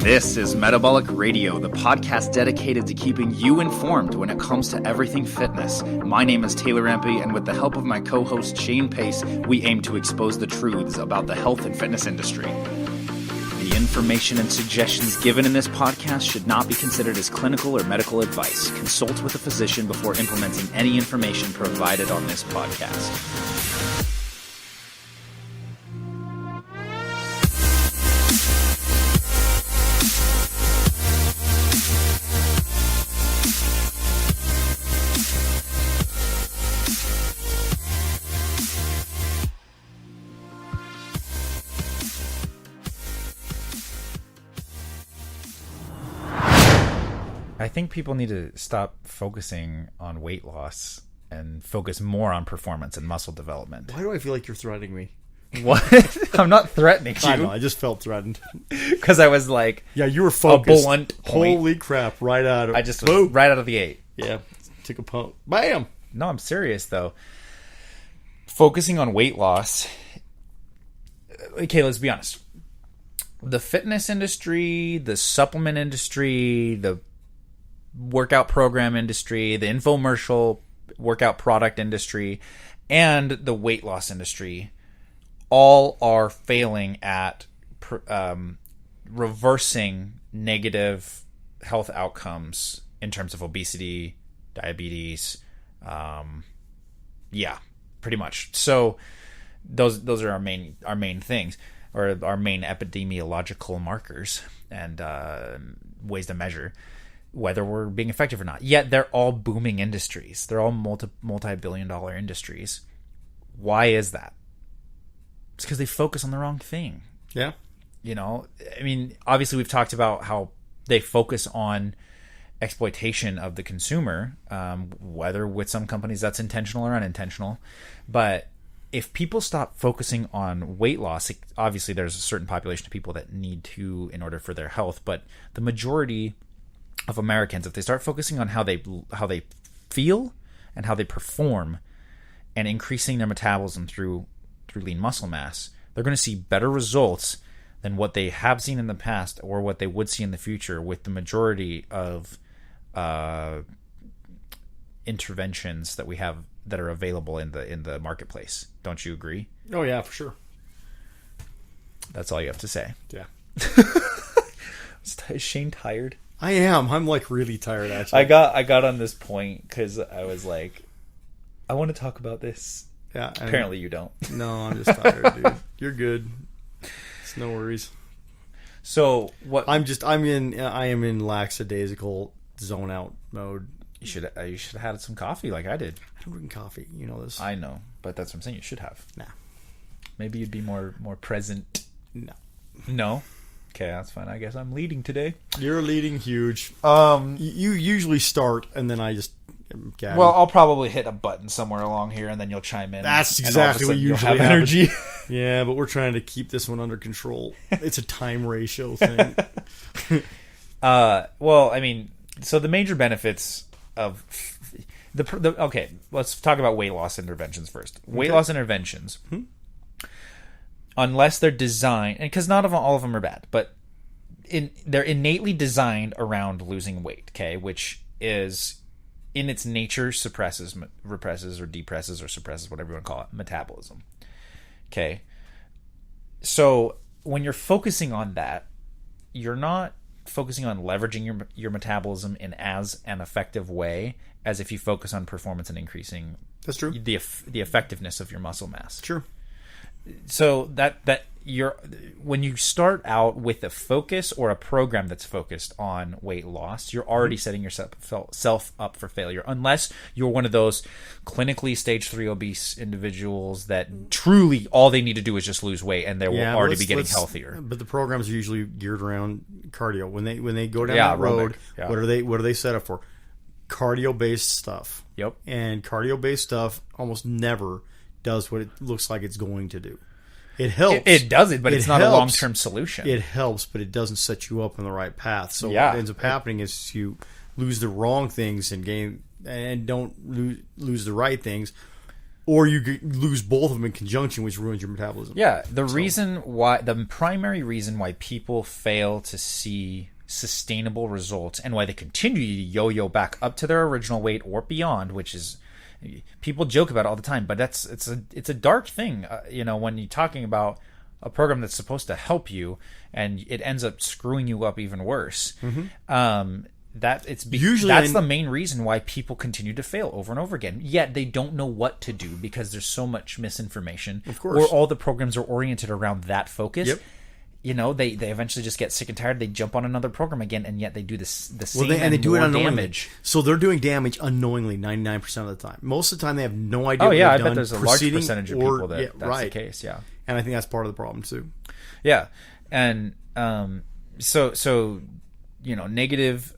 This is Metabolic Radio, the podcast dedicated to keeping you informed when it comes to everything fitness. My name is Taylor Empey, and with the help of my co-host Shane Pace, we aim to expose the truths about the health and fitness industry. The information and suggestions given in this podcast should not be considered as clinical or medical advice. Consult with a physician before implementing any information provided on this podcast. I think people need to stop focusing on weight loss and focus more on performance and muscle development. Why do I feel like you're threatening me? What? I'm not threatening you. I know, I just felt threatened. Because I was like... Yeah, you were focused. A blunt point. Holy crap, right out of... I just was right out of the gate. Yeah, took a pump. Bam! No, I'm serious, though. Focusing on weight loss... Okay, let's be honest. The fitness industry, the supplement industry, the workout program industry, the infomercial workout product industry, and the weight loss industry all are failing at reversing negative health outcomes in terms of obesity, diabetes. Yeah, pretty much. So those are our main things, or our main epidemiological markers and ways to measure whether we're being effective or not. Yet they're all booming industries. They're all multi-billion-dollar industries. Why is that? It's because they focus on the wrong thing. Yeah. You know, I mean, obviously we've talked about how they focus on exploitation of the consumer, whether with some companies that's intentional or unintentional. But if people stop focusing on weight loss, obviously there's a certain population of people that need to in order for their health, but the majority of Americans, if they start focusing on how they feel and how they perform and increasing their metabolism through lean muscle mass, they're going to see better results than what they have seen in the past or what they would see in the future with the majority of interventions that we have that are available in the marketplace. Don't you agree? Oh yeah, for sure. That's all you have to say. Yeah. Is Shane tired? I am. I'm like really tired actually. I got on this point because I was like, I want to talk about this. Yeah. Apparently you don't. No, I'm just tired, dude. You're good. It's no worries. So what? I am in lackadaisical zone out mode. You should have had some coffee like I did. I don't drink coffee. You know this. I know, but that's what I'm saying. You should have. Nah. Maybe you'd be more present. No. No. Okay, that's fine. I guess I'm leading today. You're leading huge. You usually start, and then I just gag. Well, I'll probably hit a button somewhere along here, and then you'll chime in. That's exactly what usually have energy. Yeah, but we're trying to keep this one under control. It's a time ratio thing. Well, I mean, so the major benefits of okay, let's talk about weight loss interventions first. Weight loss interventions. Unless they're designed, and because not all of them are bad, but they're innately designed around losing weight, okay, which is in its nature represses or depresses or suppresses, whatever you want to call it, metabolism. Okay, so when you're focusing on that, you're not focusing on leveraging your metabolism in as an effective way as if you focus on performance and increasing That's true. the effectiveness of your muscle mass. Sure. So that when you start out with a focus or a program that's focused on weight loss, you're already setting yourself up for failure, unless you're one of those clinically stage 3 obese individuals that truly all they need to do is just lose weight and they will already be getting healthier. But the programs are usually geared around cardio. When they go down that road, what are they set up for? Cardio based stuff. Yep. And cardio based stuff almost never does what it looks like it's going to do. It helps. It does it, but it's not a long-term solution. It helps, but it doesn't set you up on the right path. So what ends up happening is you lose the wrong things and don't lose the right things. or you lose both of them in conjunction, which ruins your metabolism. Yeah, the primary reason why people fail to see sustainable results and why they continue to yo-yo back up to their original weight or beyond, which is, people joke about it all the time, but it's a dark thing, when you're talking about a program that's supposed to help you and it ends up screwing you up even worse. That's the main reason why people continue to fail over and over again. Yet they don't know what to do because there's so much misinformation. Of course. Or all the programs are oriented around that focus. Yep. They eventually just get sick and tired. They jump on another program again, and yet they do the same and they do it unknowingly. Damage. So they're doing damage unknowingly 99% of the time. Most of the time they have no idea. Oh yeah, I bet there's a large percentage of people that's right. the case. Yeah, and I think that's part of the problem too. Yeah, and so negative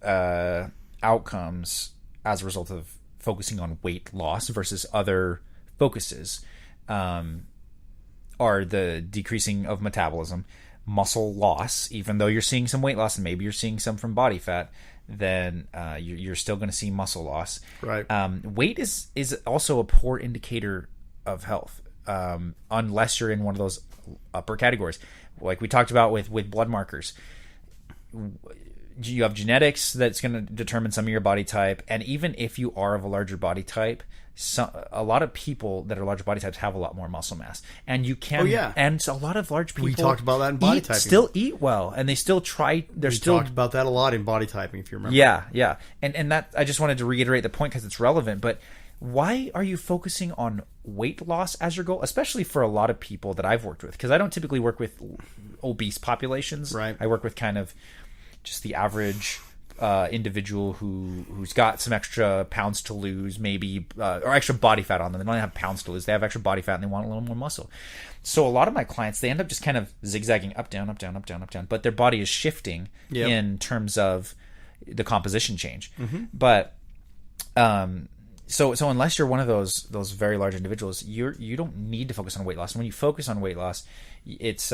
outcomes as a result of focusing on weight loss versus other focuses are the decreasing of metabolism, muscle loss. Even though you're seeing some weight loss and maybe you're seeing some from body fat, then you're still going to see muscle loss. Right. Weight is also a poor indicator of health, unless you're in one of those upper categories, like we talked about with blood markers. You have genetics that's going to determine some of your body type, and even if you are of a larger body type, a lot of people that are larger body types have a lot more muscle mass, and you can. Oh, yeah. And so a lot of large people. We talked about that in body typing. Still eat well, and they still try. We talked about that a lot in body typing, if you remember. Yeah, and that I just wanted to reiterate the point because it's relevant. But why are you focusing on weight loss as your goal, especially for a lot of people that I've worked with? Because I don't typically work with obese populations. Right. I work with kind of just the average individual who's got some extra pounds to lose, maybe, or extra body fat on them. They don't have pounds to lose. They have extra body fat and they want a little more muscle. So a lot of my clients, they end up just kind of zigzagging up, down, up, down, up, down, up, down. But their body is shifting in terms of the composition change. Mm-hmm. But so unless you're one of those very large individuals, you don't need to focus on weight loss. And when you focus on weight loss, it's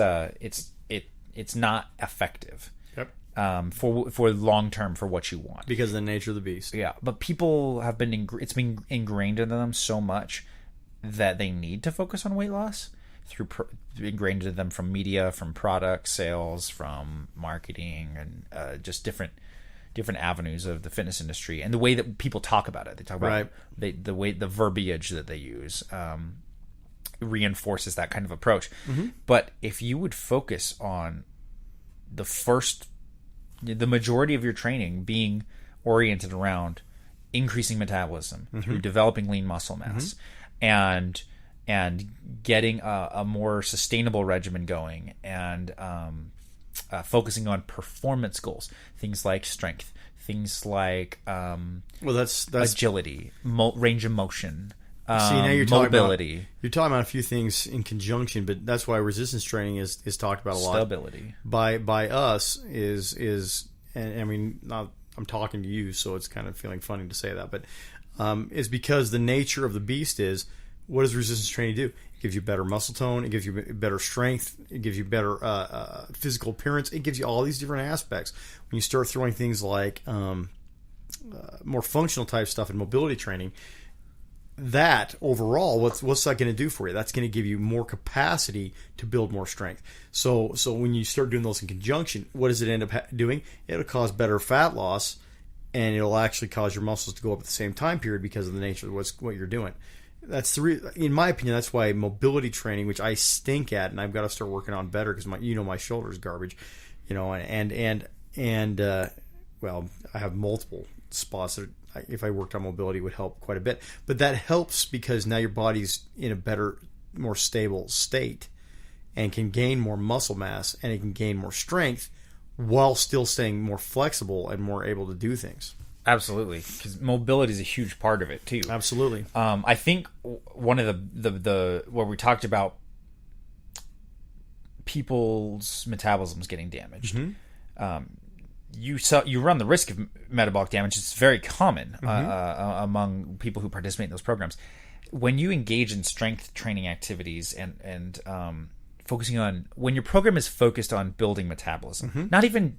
not effective. For long term for what you want, because of the nature of the beast. Yeah, but people have been it's been ingrained in them so much that they need to focus on weight loss ingrained in them from media, from product sales, from marketing, and just different avenues of the fitness industry and the way that people talk about it. They talk about the way the verbiage that they use reinforces that kind of approach. Mm-hmm. But if you would focus on the majority of your training being oriented around increasing metabolism through developing lean muscle mass and getting a more sustainable regimen going, and focusing on performance goals, things like strength, things like that's agility, range of motion. See, now you're mobility. You're talking about a few things in conjunction, but that's why resistance training is talked about a lot. Stability by us is, and I mean, I'm talking to you, so it's kind of feeling funny to say that, but is because the nature of the beast is, what does resistance training do? It gives you better muscle tone, it gives you better strength, it gives you better physical appearance, it gives you all these different aspects. When you start throwing things like more functional type stuff in mobility training, that overall, what's that going to do for you? That's going to give you more capacity to build more strength. So when you start doing those in conjunction, what does it end up doing? It'll cause better fat loss, and it'll actually cause your muscles to go up at the same time period because of the nature of what you're doing. That's in my opinion, that's why mobility training, which I stink at, and I've got to start working on better because my shoulder's garbage, and well, I have multiple spots that if I worked on mobility, it would help quite a bit. But that helps because now your body's in a better, more stable state and can gain more muscle mass, and it can gain more strength while still staying more flexible and more able to do things. Absolutely, because mobility is a huge part of it too. Absolutely. I think one of the where we talked about people's metabolisms getting damaged. Mm-hmm. You run the risk of metabolic damage. It's very common among people who participate in those programs. When you engage in strength training activities and focusing on, when your program is focused on building metabolism, not even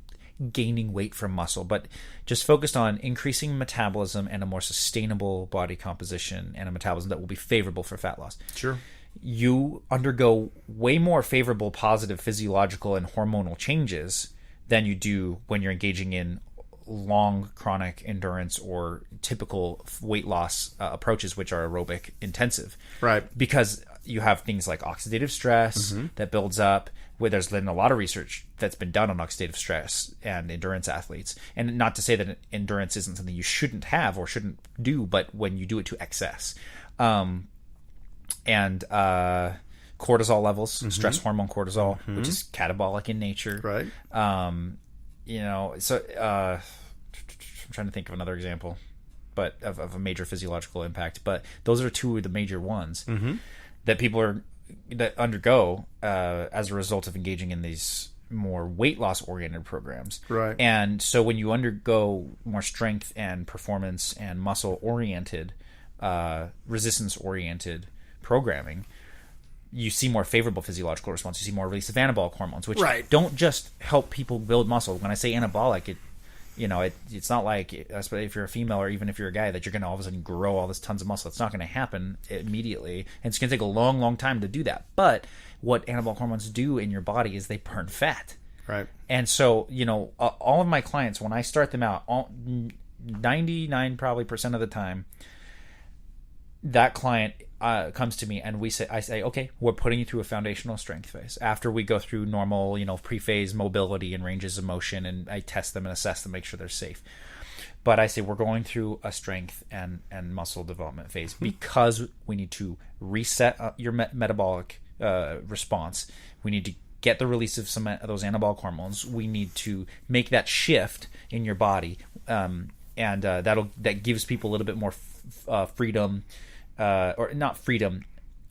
gaining weight from muscle, but just focused on increasing metabolism and a more sustainable body composition and a metabolism that will be favorable for fat loss. Sure. You undergo way more favorable positive physiological and hormonal changes than you do when you're engaging in long chronic endurance or typical weight loss approaches, which are aerobic intensive. Right. Because you have things like oxidative stress that builds up, where there's been a lot of research that's been done on oxidative stress and endurance athletes. And not to say that endurance isn't something you shouldn't have or shouldn't do, but when you do it to excess. And cortisol levels, stress hormone cortisol, which is catabolic in nature. Right. I'm trying to think of another example, but of a major physiological impact. But those are two of the major ones that people that undergo as a result of engaging in these more weight loss oriented programs. Right. And so when you undergo more strength and performance and muscle oriented, resistance oriented programming, you see more favorable physiological response. You see more release of anabolic hormones, which don't just help people build muscle. When I say anabolic, it's not like, especially if you're a female or even if you're a guy, that you're going to all of a sudden grow all this tons of muscle. It's not going to happen immediately, and it's going to take a long, long time to do that. But what anabolic hormones do in your body is they burn fat. Right. And so, all of my clients, when I start them out, 99% probably of the time, that client comes to me and I say, okay, we're putting you through a foundational strength phase. After we go through normal, pre-phase mobility and ranges of motion, and I test them and assess them, make sure they're safe. But I say we're going through a strength and muscle development phase because we need to reset your metabolic response. We need to get the release of some of those anabolic hormones. We need to make that shift in your body, and that gives people a little bit more freedom. Or not freedom,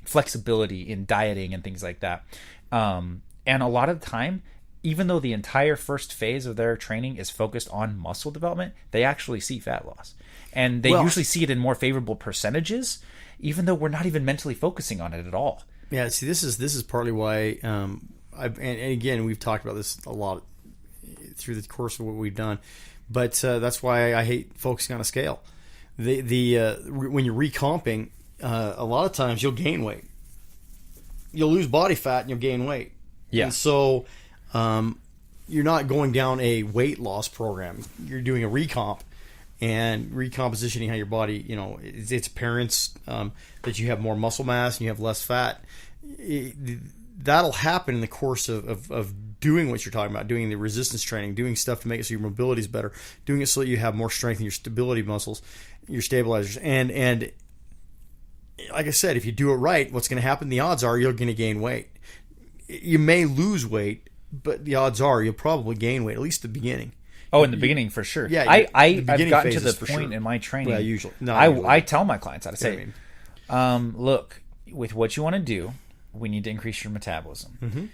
flexibility in dieting and things like that. And a lot of the time, even though the entire first phase of their training is focused on muscle development, they actually see fat loss. And they usually see it in more favorable percentages, even though we're not even mentally focusing on it at all. Yeah, see, this is partly why, and again, we've talked about this a lot through the course of what we've done, but that's why I hate focusing on a scale. When you're recomping, a lot of times you'll gain weight. You'll lose body fat and you'll gain weight. Yeah. And so you're not going down a weight loss program. You're doing a recomp and recompositioning how your body, its appearance, that you have more muscle mass and you have less fat. That'll happen in the course of doing what you're talking about, doing the resistance training, doing stuff to make it so your mobility is better, doing it so that you have more strength in your stability muscles, your stabilizers. And like I said, if you do it right, what's going to happen? The odds are you're going to gain weight. You may lose weight, but the odds are you'll probably gain weight, at least at the beginning. Oh, in the beginning, for sure. Yeah, I've gotten to the point in my training. Well, usually. I tell my clients how to say, look, with what you want to do, we need to increase your metabolism.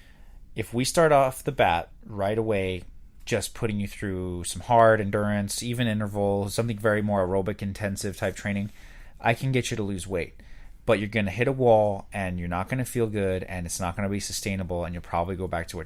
If we start off the bat right away, just putting you through some hard endurance, even interval, something very more aerobic intensive type training, I can get you to lose weight. But you're going to hit a wall and you're not going to feel good and it's not going to be sustainable and you'll probably go back to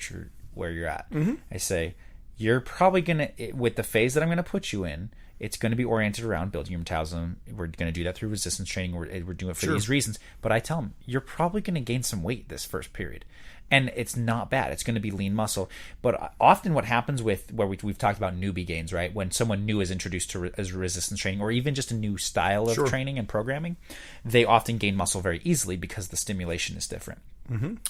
where you're at. I say, you're probably going to, with the phase that I'm going to put you in, it's going to be oriented around building your metabolism. We're going to do that through resistance training. We're doing it for these reasons. But I tell them, you're probably going to gain some weight this first period. And it's not bad. It's going to be lean muscle. But often what happens with, where we've talked about newbie gains, right? When someone new is introduced to as resistance training or even just a new style of training and programming, they often gain muscle very easily because the stimulation is different.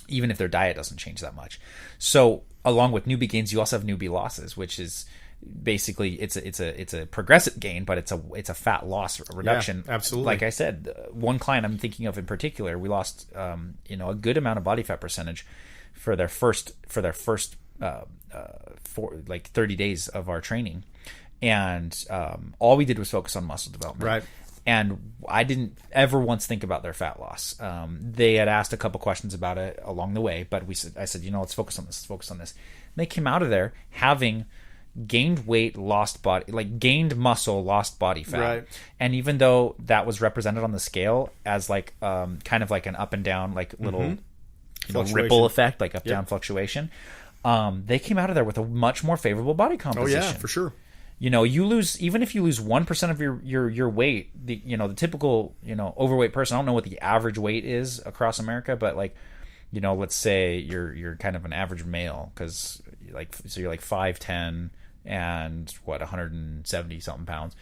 Even if their diet doesn't change that much. So along with newbie gains, you also have newbie losses, which is basically it's a progressive gain, but it's a fat loss reduction. Yeah, absolutely. Like I said, one client I'm thinking of in particular, we lost a good amount of body fat percentage for their first 30 days of our training, and all we did was focus on muscle development. Right. And I didn't ever once think about their fat loss. They had asked a couple questions about it along the way, but I said, let's focus on this. Let's focus on this. And they came out of there having gained weight, lost body, like gained muscle, lost body fat. Right. And even though that was represented on the scale as like kind of like an up and down, like little ripple effect, like up down fluctuation, they came out of there with a much more favorable body composition. Oh yeah, for sure. You lose, even if you lose 1% of your weight, the typical, overweight person, I don't know what the average weight is across America, but like, let's say you're kind of an average male, because you're like 5'10" and 170 something pounds.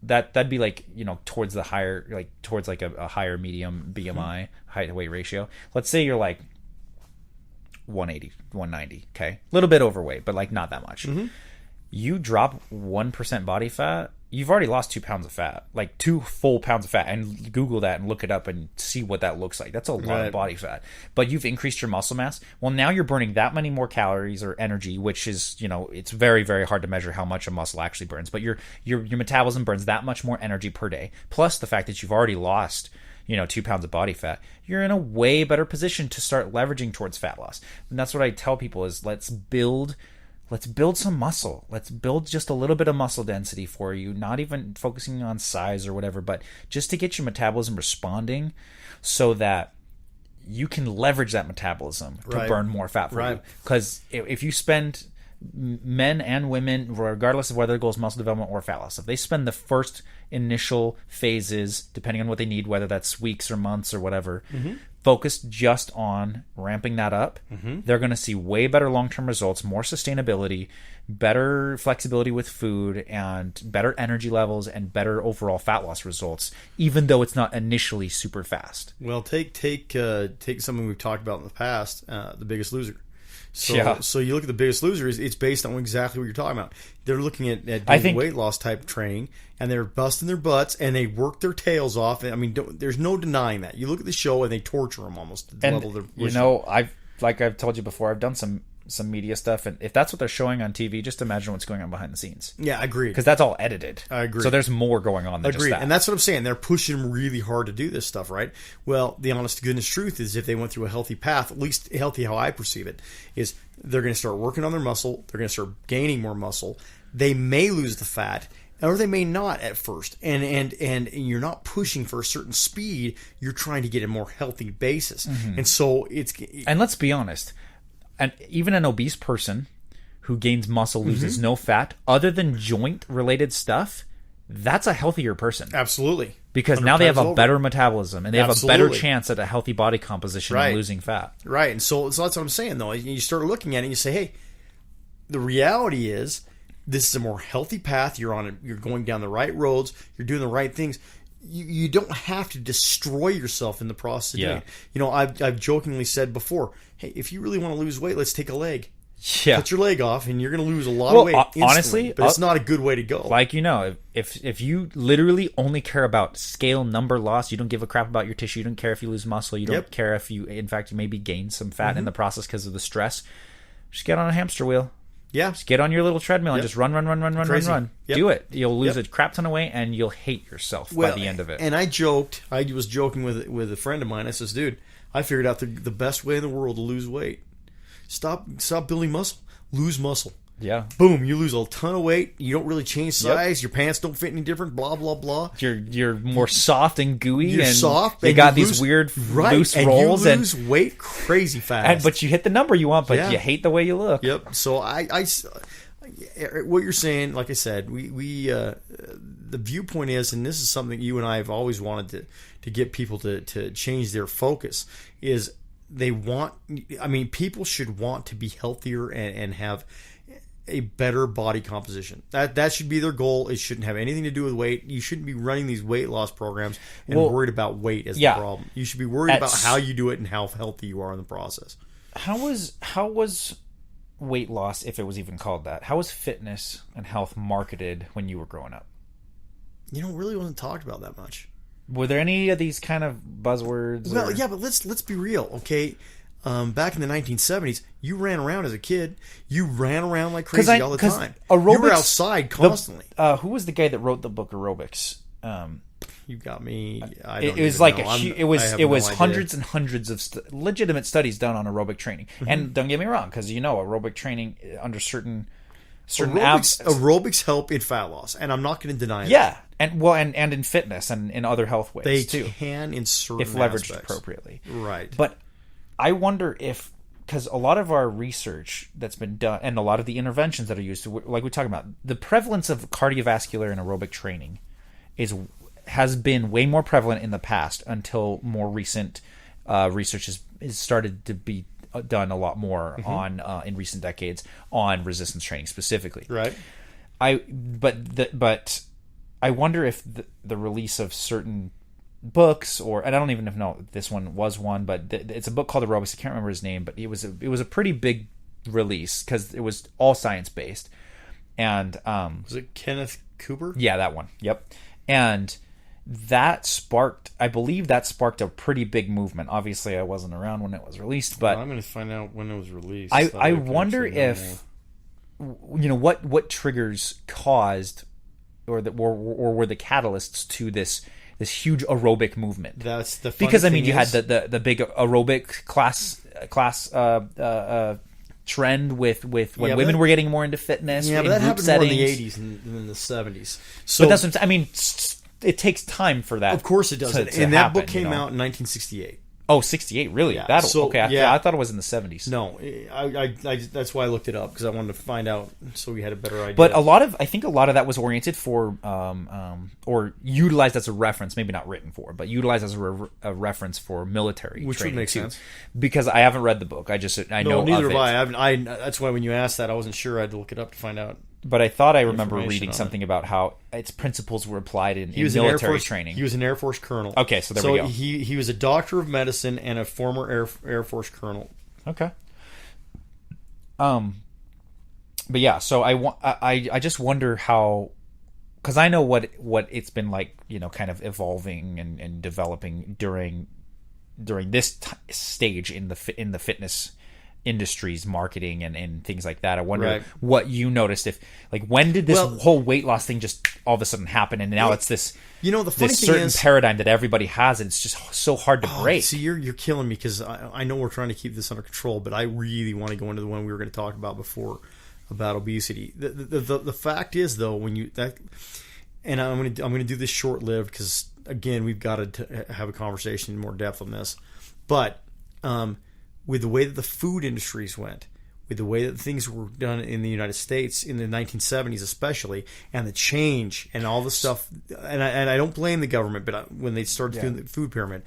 That'd be like, towards the higher, like towards like a higher medium BMI, height to weight ratio. Let's say you're like 180, 190, okay? A little bit overweight, but like not that much. You drop 1% body fat, you've already lost 2 pounds of fat, like 2 full pounds of fat. And Google that and look it up and see what that looks like. That's a lot of body fat. But you've increased your muscle mass. Well, now you're burning that many more calories or energy, which is, it's very, very hard to measure how much a muscle actually burns. But your metabolism burns that much more energy per day. Plus the fact that you've already lost 2 pounds of body fat, you're in a way better position to start leveraging towards fat loss. And that's what I tell people is let's build some muscle. Let's build just a little bit of muscle density for you, not even focusing on size or whatever, but just to get your metabolism responding so that you can leverage that metabolism to burn more fat for you. Because if you spend, men and women, regardless of whether their goal is muscle development or fat loss, if they spend the first initial phases, depending on what they need, whether that's weeks or months or whatever, focused just on ramping that up, they're going to see way better long-term results, more sustainability, better flexibility with food, and better energy levels and better overall fat loss results, even though it's not initially super fast. Well, take something we've talked about in the past, The Biggest Loser. So you look at The Biggest Loser, it's based on exactly what you're talking about. They're looking at doing weight loss type training, and they're busting their butts, and they work their tails off. I mean, there's no denying that. You look at the show, and they torture them almost to the level they're I've told you before, I've done some media stuff, and if that's what they're showing on TV, just imagine what's going on behind the scenes. Yeah, I agree. Because that's all edited. I agree. So there's more going on than just that. And that's what I'm saying. They're pushing them really hard to do this stuff, right? Well, the honest to goodness truth is if they went through a healthy path, at least healthy how I perceive it, is they're going to start working on their muscle. They're going to start gaining more muscle. They may lose the fat, or they may not at first. And you're not pushing for a certain speed. You're trying to get a more healthy basis. And so And let's be honest. And even an obese person who gains muscle, loses no fat, other than joint-related stuff, that's a healthier person. Absolutely. Because now they have a better metabolism, and they have a better chance at a healthy body composition and losing fat. Right. And so that's what I'm saying, though. You start looking at it and you say, hey, the reality is this is a more healthy path. You're going down the right roads. You're doing the right things. You don't have to destroy yourself in the process of doing it. I've jokingly said before, hey, if you really want to lose weight, let's take a leg. Yeah. Cut your leg off, and you're going to lose a lot of weight instantly. Honestly, but it's not a good way to go. Like, if you literally only care about scale number loss, you don't give a crap about your tissue, you don't care if you lose muscle, you don't care if you, in fact, you maybe gain some fat in the process because of the stress, just get on a hamster wheel. Yeah. Just get on your little treadmill and just run. Yep. Do it. You'll lose a crap ton of weight, and you'll hate yourself by the end of it. And I was joking with a friend of mine. I says, dude, I figured out the best way in the world to lose weight. Stop building muscle. Lose muscle. Yeah. Boom, you lose a ton of weight. You don't really change size. Your pants don't fit any different. Blah blah blah. You're more soft and gooey. You're and soft. You got these weird loose rolls, and you lose weight crazy fast. But you hit the number you want, but you hate the way you look. Yep. So I what you're saying, like I said, we the viewpoint is, and this is something you and I have always wanted to get people to change their focus, is people should want to be healthier and have a better body composition. That should be their goal. It shouldn't have anything to do with weight. You shouldn't be running these weight loss programs and worried about weight as the problem. You should be worried about how you do it and how healthy you are in the process. How was weight loss, if it was even called that? How was fitness and health marketed when you were growing up? Really wasn't talked about that much. Were there any of these kind of buzzwords? Well, yeah, but let's be real, okay? Back in the 1970s, you ran around as a kid. You ran around like crazy all the time. You were outside constantly. Who was the guy that wrote the book Aerobics? You got me. It was hundreds and hundreds of legitimate studies done on aerobic training. And don't get me wrong, because aerobic training under certain aerobics help in fat loss, and I'm not going to deny that. Yeah, and in fitness and in other health ways they can in certain if leveraged aspects. Appropriately. Right. But I wonder if because a lot of our research that's been done and a lot of the interventions that are used, like we talked about, the prevalence of cardiovascular and aerobic training has been way more prevalent in the past until more recent research is started to be done a lot more on in recent decades on resistance training specifically. Right. But I wonder if the release of certain books, and I don't even know if this one was one, but it's a book called Aerobic. I can't remember his name, but it was a pretty big release because it was all science based. And was it Kenneth Cooper? Yeah, that one. Yep. And I believe that sparked a pretty big movement. Obviously, I wasn't around when it was released, but I'm going to find out when it was released. I wonder if what triggers caused or were the catalysts to this huge aerobic movement. That's the funny because I mean thing you had is, the big aerobic class trend with when women were getting more into fitness. Yeah, in but that group happened settings. more in the 80s and in the 70s. So, but that's what I mean. It takes time for that. Of course it does. To and that happen, book came out in 1968. Oh, 68, really? Yeah. I thought it was in the 70s. No, I that's why I looked it up, because I wanted to find out so we had a better idea. But I think a lot of that was oriented for, or utilized as a reference, maybe not written for, but utilized as a reference for military which training would make too. sense. Because I haven't read the book, I know neither of have it. I. That's why when you asked that, I wasn't sure. I had to look it up to find out. But I thought I remember reading something about how its principles were applied in military training. He was an Air Force colonel. Okay, so we go. He was a doctor of medicine and a former Air Force colonel. Okay. But yeah, so I just wonder how, because I know what it's been like, kind of evolving and developing during this stage in the fitness industry's marketing and things like that. I wonder what you noticed, when did this whole weight loss thing just all of a sudden happen, and now it's this the funny this thing certain is, paradigm that everybody has, and it's just so hard to break. See, you're killing me, because I know we're trying to keep this under control, but I really want to go into the one we were going to talk about before about obesity. The fact is, though, and I'm going to do this short lived, because again, we've got to have a conversation in more depth on this, but with the way that the food industries went, with the way that things were done in the United States in the 1970s especially, and the change and all the stuff, and I don't blame the government, but when they started doing the food pyramid,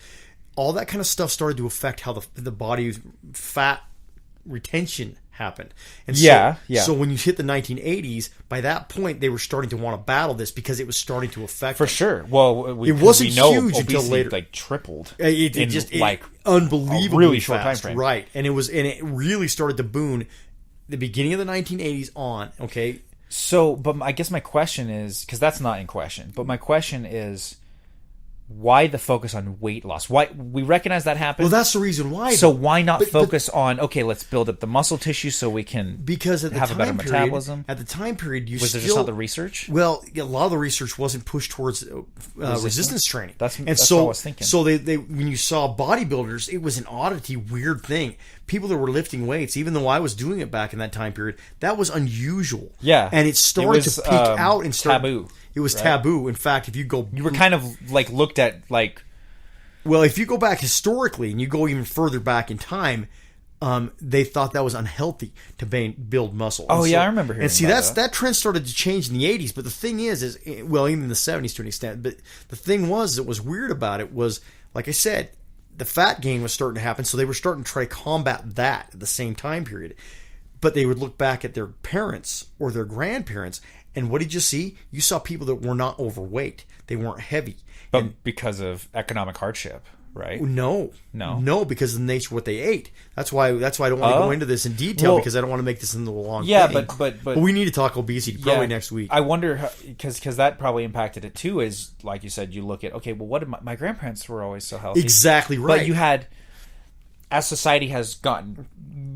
all that kind of stuff started to affect how the body's fat retention happened. And so when you hit the 1980s, by that point they were starting to want to battle this, because it was starting to affect for them. sure. Well, it wasn't we know huge until later, tripled. It unbelievably a really short fast, time frame, right? And it really started to boom the beginning of the 1980s on. Okay, so but I guess my question is, because that's not in question, but my question is, why the focus on weight loss? Why we recognize that happened? Well, that's the reason why. So why not focus on, okay, let's build up the muscle tissue so we can because at the have a better time period, metabolism? At the time period, was there just not the research? Well, a lot of the research wasn't pushed towards resistance training. That's what I was thinking. So they when you saw bodybuilders, it was an oddity, weird thing. People that were lifting weights, even though I was doing it back in that time period, that was unusual. Yeah, and it started to peak out and start taboo. It was taboo. In fact, if you were kind of looked at like. Well, if you go back historically and you go even further back in time, they thought that was unhealthy to build muscle. Oh, I remember hearing about that trend started to change in the 80s. But the thing is well, even in the 70s to an extent. But the thing that was weird about it was, like I said, the fat gain was starting to happen. So they were starting to try to combat that at the same time period. But they would look back at their parents or their grandparents, and what did you see? You saw people that were not overweight. They weren't heavy. But because of economic hardship, right? No, because of the nature of what they ate. That's why I don't want to go into this in detail, because I don't want to make this into a long thing. But we need to talk obesity probably next week. I wonder, because that probably impacted it too, is like you said, you look at, okay, well, what did my grandparents were always so healthy. Exactly right. But you had, as society has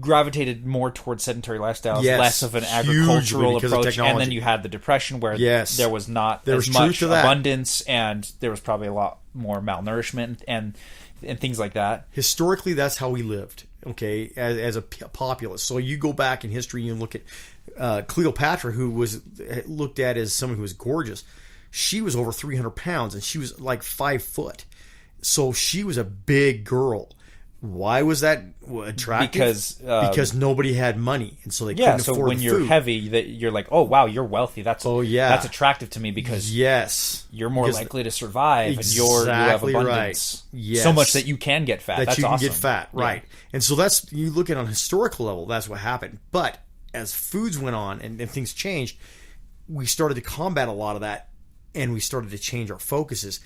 gravitated more towards sedentary lifestyles, less of an agricultural approach, and then you had the Depression where there was not as much abundance, and there was probably a lot more malnourishment and things like that. Historically, that's how we lived, okay, as a populace. So you go back in history and you look at Cleopatra, who was looked at as someone who was gorgeous. She was over 300 pounds, and she was like 5 foot. So she was a big girl. Why was that attractive? Because nobody had money, and so they couldn't afford so when you're food. heavy, that you're like, oh wow, you're wealthy. That's attractive to me because you're more likely to survive, and you have abundance. Right. Yes. So much that you can get fat. That's can awesome. Get fat, right? Yeah. And so that's, you look at it on a historical level. That's what happened. But as foods went on and things changed, we started to combat a lot of that, and we started to change our focuses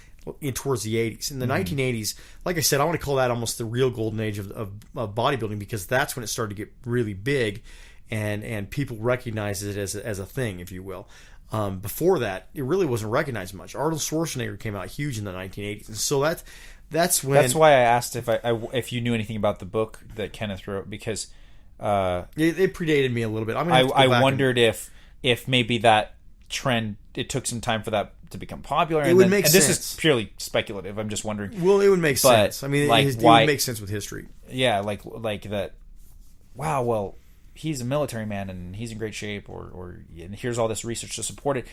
towards the 80s. In the 1980s, like I said, I want to call that almost the real golden age of bodybuilding, because that's when it started to get really big, and people recognized it as a thing, if you will. Before that, it really wasn't recognized much. Arnold Schwarzenegger came out huge in the 1980s, and so that's when. That's why I asked if you knew anything about the book that Kenneth wrote, because it predated me a little bit. I wondered if maybe that trend, it took some time for that to become popular. It would make sense. This is purely speculative. I'm just wondering. Well, it would make sense. I mean, it would make sense with history. Yeah, like that. Wow. Well, he's a military man and he's in great shape, or and here's all this research to support it.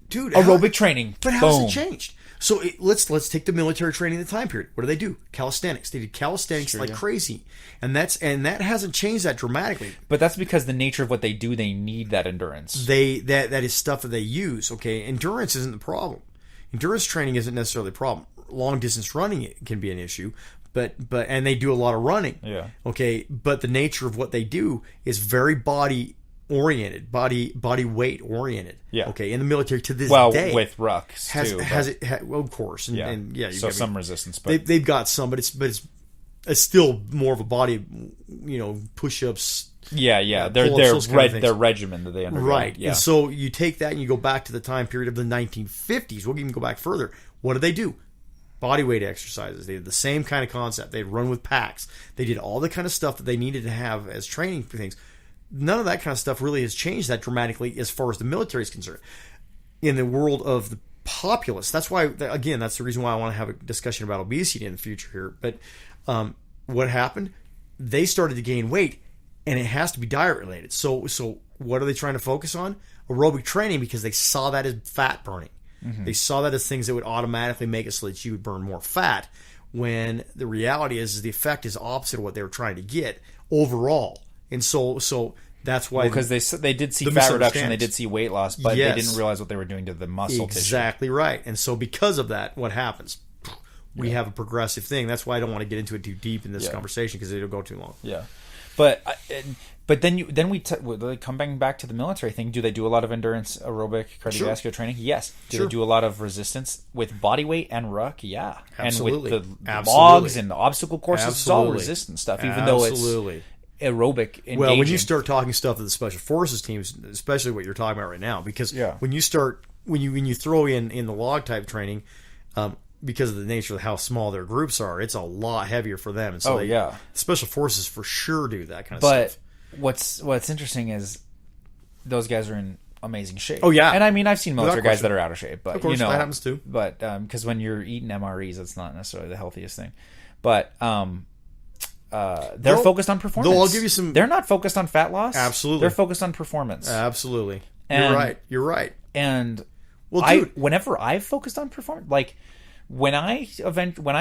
Dude, aerobic training. But how has it changed? So let's take the military training in the time period. What do? Calisthenics. They did calisthenics crazy, and that hasn't changed that dramatically. But that's because the nature of what they do, they need that endurance. That is stuff that they use. Okay, endurance isn't the problem. Endurance training isn't necessarily the problem. Long distance running can be an issue, but and they do a lot of running. Yeah. Okay, but the nature of what they do is very body oriented, body weight oriented. Yeah. Okay. In the military to this day, with rucks well, of course, and so some resistance, but they've got some, but it's still more of a body, push-ups. Yeah. Their regimen that they undergo. Right. Yeah. And so you take that and you go back to the time period of the 1950s. We'll even go back further. What did they do? Body weight exercises. They did the same kind of concept. They'd run with packs. They did all the kind of stuff that they needed to have as training things. None of that kind of stuff really has changed that dramatically as far as the military is concerned. In the world of the populace, that's why, again, that's the reason why I want to have a discussion about obesity in the future here. But what happened? They started to gain weight, and it has to be diet related. So what are they trying to focus on? Aerobic training, because they saw that as fat burning. Mm-hmm. They saw that as things that would automatically make it so that you would burn more fat, when the reality is the effect is opposite of what they were trying to get overall. And so that's why, because they did see fat reduction, they did see weight loss, but they didn't realize what they were doing to the muscle tissue. Exactly right. And so because of that, what happens? We have a progressive thing. That's why I don't want to get into it too deep in this conversation, because it'll go too long. Yeah, but then we come back to the military thing. Do they do a lot of endurance, aerobic, cardiovascular training? Yes. Do they do a lot of resistance with body weight and ruck? Yeah. Absolutely. And with the logs and the obstacle courses, it's all resistance stuff, even though it's aerobic engaging. Well, when you start talking stuff to the special forces teams, especially what you're talking about right now, because when you throw in the log type training, because of the nature of how small their groups are, it's a lot heavier for them. And so special forces for sure do that kind of stuff. But what's interesting is those guys are in amazing shape. Oh yeah, and I mean, I've seen military guys that are out of shape, but of course, that happens too. But because when you're eating MREs, that's not necessarily the healthiest thing. But they're focused on performance. I'll give you some. They're not focused on fat loss. Absolutely, they're focused on performance. Absolutely, and, you're right. And whenever I've focused on performance, like when I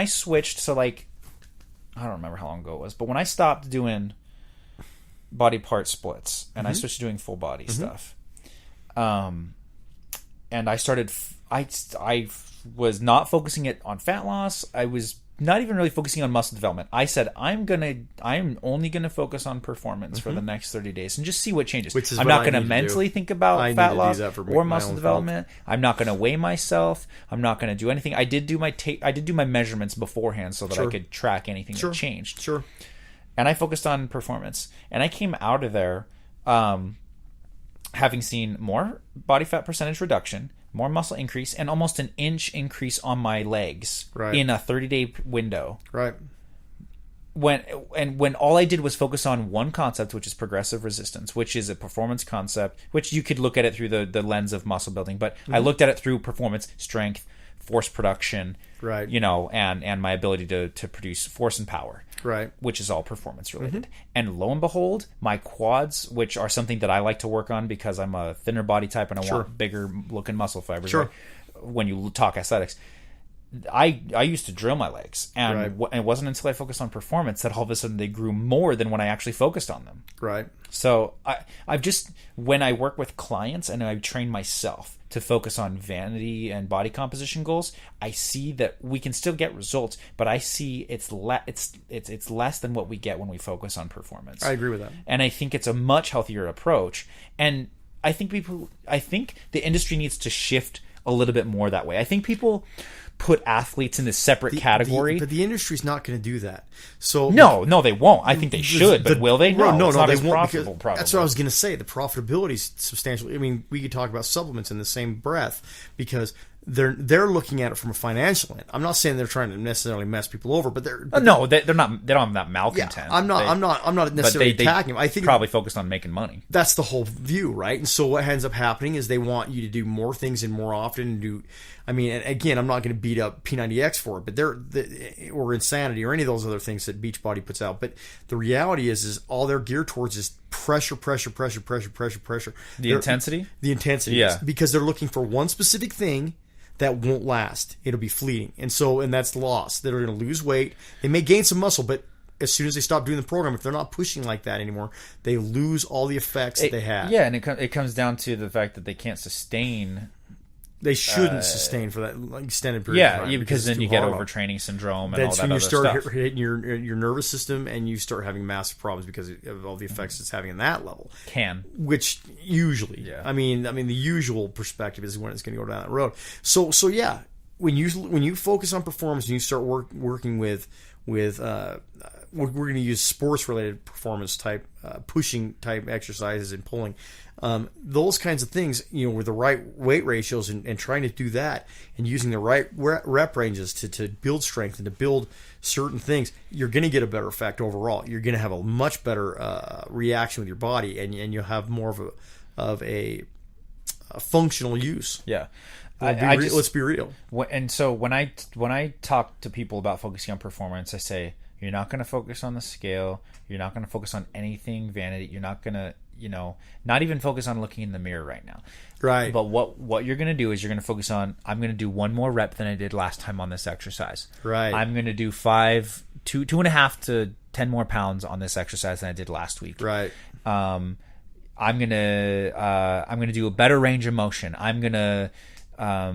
switched, so like I don't remember how long ago it was, but when I stopped doing body part splits and I switched to doing full body stuff, and I started, I was not focusing it on fat loss. I was not even really focusing on muscle development. I said I'm only gonna focus on performance for the next 30 days and just see what changes. I'm not gonna mentally think about fat loss or muscle development. I'm not gonna weigh myself. I'm not gonna do anything. I did do my measurements beforehand so that I could track anything that changed. Sure. And I focused on performance. And I came out of there having seen more body fat percentage reduction, more muscle increase, and almost an inch increase on my legs in a 30-day window. Right. When all I did was focus on one concept, which is progressive resistance, which is a performance concept, which you could look at it through the lens of muscle building, but I looked at it through performance, strength, force production, and my ability to produce force and power, which is all performance related. And lo and behold, my quads, which are something that I like to work on because I'm a thinner body type and I want bigger looking muscle fibers. When you talk aesthetics, I used to drill my legs, and Right. it wasn't until I focused on performance that all of a sudden they grew more than when I actually focused on them. Right. So I've just, when I work with clients and I train myself to focus on vanity and body composition goals, I see that we can still get results, but I see it's less than what we get when we focus on performance. I agree with that. And I think it's a much healthier approach. And I think the industry needs to shift a little bit more that way. I think people put athletes in this separate category. But the industry's not going to do that. So no, they won't. I think they should, but will they? No, it's not they as won't. profitable, Because probably. that's what I was going to say. The profitability is substantial. I mean, we could talk about supplements in the same breath because they're looking at it from a financial end. I'm not saying they're trying to necessarily mess people over, but they're no, they're not. They don't have that malcontent. I'm not necessarily attacking them. I think probably focused on making money. That's the whole view, right? And so what ends up happening is they want you to do more things and more often and do. I mean, and again, I'm not going to beat up P90X for it, or Insanity or any of those other things that Beachbody puts out. But the reality is all they're geared towards is pressure. The intensity? The intensity. Yeah. Because they're looking for one specific thing that won't last. It'll be fleeting. And that's loss. They're going to lose weight. They may gain some muscle, but as soon as they stop doing the program, if they're not pushing like that anymore, they lose all the effects that they had. Yeah, and it comes down to the fact that they can't sustain. They shouldn't sustain for that extended period of time. Yeah, because then you get hard overtraining syndrome and That's all that when you other start stuff. hitting your nervous system and you start having massive problems because of all the effects it's having on that level. Which usually, Yeah. I mean, the usual perspective is when it's going to go down that road. So yeah, when you focus on performance and you start working with we're going to use sports related performance type pushing type exercises and pulling, those kinds of things, with the right weight ratios and trying to do that and using the right rep ranges to build strength and to build certain things, you're going to get a better effect overall. You're going to have a much better reaction with your body, and you'll have more of a functional use. Yeah. Let's be real. And so when I talk to people about focusing on performance, I say, you're not going to focus on the scale. You're not going to focus on anything vanity. You're not going to, not even focus on looking in the mirror right now. Right. But what you're going to do is you're going to focus on, I'm going to do one more rep than I did last time on this exercise. Right. I'm going to do 2.5 to 10 more pounds on this exercise than I did last week. Right. I'm going to do a better range of motion. I'm going to I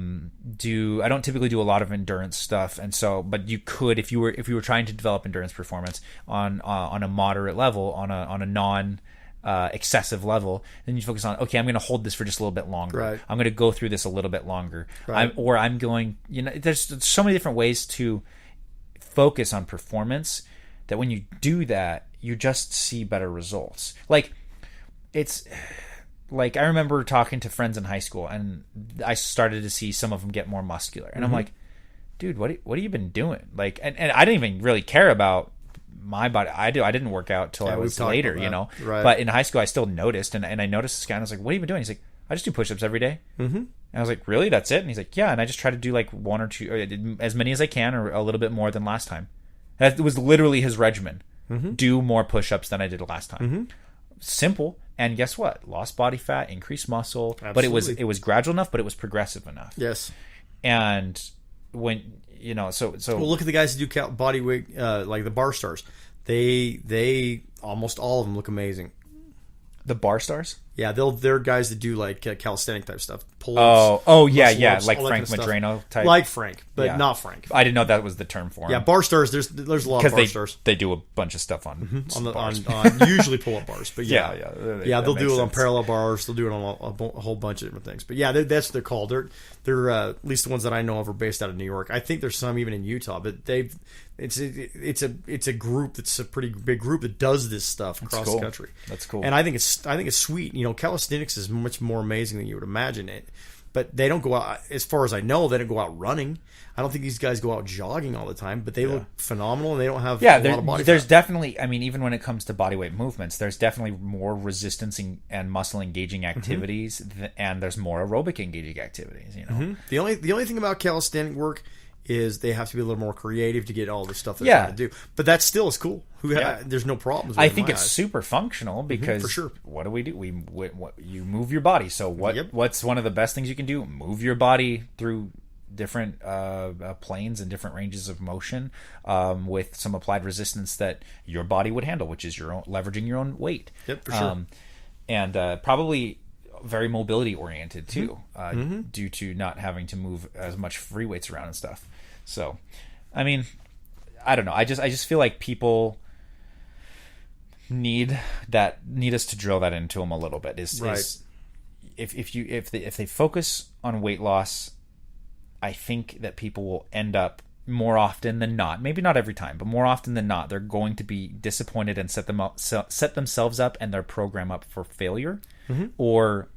don't typically do a lot of endurance stuff, and so, but you could, if you were trying to develop endurance performance on a moderate level, on a non excessive level, then you focus on, okay, I'm going to hold this for just a little bit longer. Right. I'm going to go through this a little bit longer. Right. I'm going, there's so many different ways to focus on performance that when you do that, you just see better results. Like, I remember talking to friends in high school, and I started to see some of them get more muscular. And I'm like, dude, what have you been doing? Like, and I didn't even really care about my body. I didn't work out till I was later, Right. But in high school, I still noticed, and I noticed this guy, and I was like, what have you been doing? He's like, I just do push-ups every day. Mm-hmm. And I was like, really? That's it? And he's like, yeah. And I just try to do like one or two, or as many as I can, or a little bit more than last time. That was literally his regimen. Mm-hmm. Do more push-ups than I did last time. Mm-hmm. Simple. And guess what? Lost body fat, increased muscle. Absolutely. But it was gradual enough, but it was progressive enough. Yes. And when so well, look at the guys who do body weight, like the bar stars. They almost all of them look amazing. the bar stars. Yeah, they're guys that do like calisthenic type stuff. Pull-ups, yeah, muscle-ups, like all that Frank kind of Madrano stuff. type. Like Frank, but Yeah. not Frank. I didn't know that was the term for him. Yeah, bar stars. There's a lot of bar stars. They do a bunch of stuff on bars. on usually pull-up bars, but Yeah, they'll that do makes it on sense. parallel bars. They'll do it on a whole bunch of different things. But yeah, that's what they're called. They're at least the ones that I know of are based out of New York. I think there's some even in Utah, but it's a group that's a pretty big group that does this stuff across the country. That's cool. And I think it's sweet. You know, calisthenics is much more amazing than you would imagine it. But they don't go out, as far as I know, they don't go out running. I don't think these guys go out jogging all the time, but they look phenomenal and they don't have a lot of body there's fat. definitely, I mean, even when it comes to bodyweight movements, there's definitely more resistance and muscle engaging activities, and there's more aerobic engaging activities. You know, The only thing about calisthenic work is they have to be a little more creative to get all the stuff they're trying to do. But that still is cool. There's no problems with I it in think my it's eyes. super functional because for sure. What do? You move your body. So what's one of the best things you can do? Move your body through different planes and different ranges of motion with some applied resistance that your body would handle, which is leveraging your own weight. Yep, for sure. And probably very mobility oriented too, due to not having to move as much free weights around and stuff. So, I mean, I don't know. I just feel like people need us to drill that into them a little bit. If they focus on weight loss, I think that people will end up more often than not, maybe not every time, but more often than not, they're going to be disappointed and set themselves up and their program up for failure, or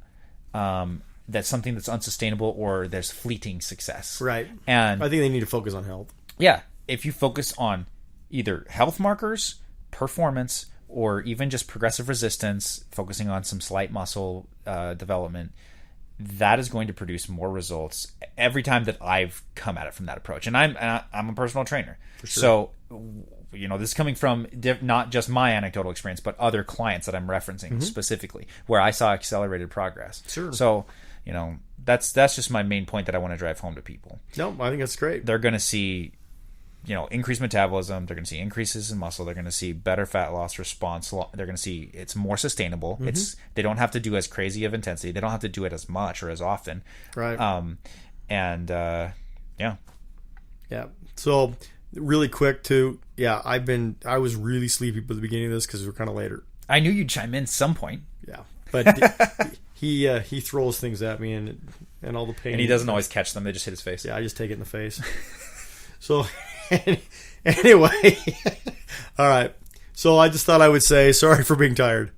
that's something that's unsustainable, or there's fleeting success. Right. And I think they need to focus on health. Yeah. If you focus on either health markers, performance, or even just progressive resistance, focusing on some slight muscle development, that is going to produce more results every time that I've come at it from that approach. And I'm a personal trainer. For sure. So, this is coming from not just my anecdotal experience, but other clients that I'm referencing specifically, where I saw accelerated progress. Sure. So, that's just my main point that I want to drive home to people. No, I think that's great. They're going to see increased metabolism. They're going to see increases in muscle. They're going to see better fat loss response. They're going to see it's more sustainable. They don't have to do as crazy of intensity. They don't have to do it as much or as often. Right. Yeah. So really quick too. Yeah, I was really sleepy at the beginning of this because we were kind of later. I knew you'd chime in some point. Yeah, but he throws things at me and all the pain. And he doesn't always catch them. They just hit his face. Yeah, I just take it in the face. So anyway, all right. So I just thought I would say sorry for being tired.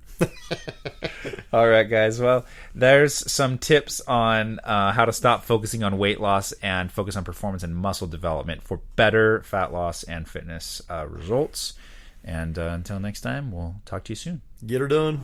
All right, guys. Well, there's some tips on how to stop focusing on weight loss and focus on performance and muscle development for better fat loss and fitness results. And until next time, we'll talk to you soon. Get her done.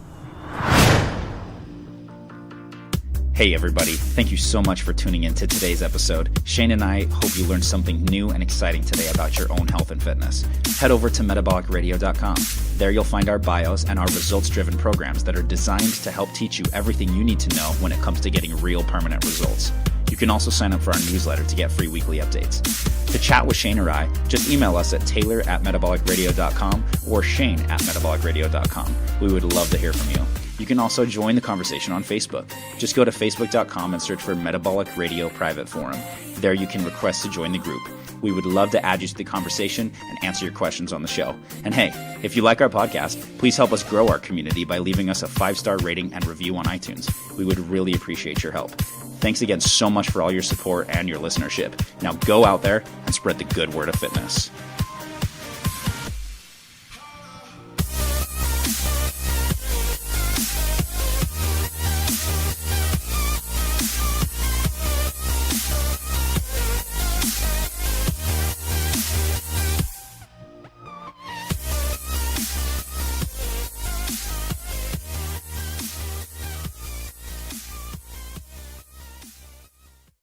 Hey everybody, thank you so much for tuning in to today's episode. Shane and I hope you learned something new and exciting today about your own health and fitness. Head over to metabolicradio.com. There you'll find our bios and our results-driven programs that are designed to help teach you everything you need to know when it comes to getting real permanent results. You can also sign up for our newsletter to get free weekly updates. To chat with Shane or I, just email us at taylor@metabolicradio.com or shane@metabolicradio.com. We would love to hear from you. You can also join the conversation on Facebook. Just go to facebook.com and search for Metabolic Radio Private Forum. There you can request to join the group. We would love to add you to the conversation and answer your questions on the show. And hey, if you like our podcast, please help us grow our community by leaving us a 5-star rating and review on iTunes. We would really appreciate your help. Thanks again so much for all your support and your listenership. Now go out there and spread the good word of fitness.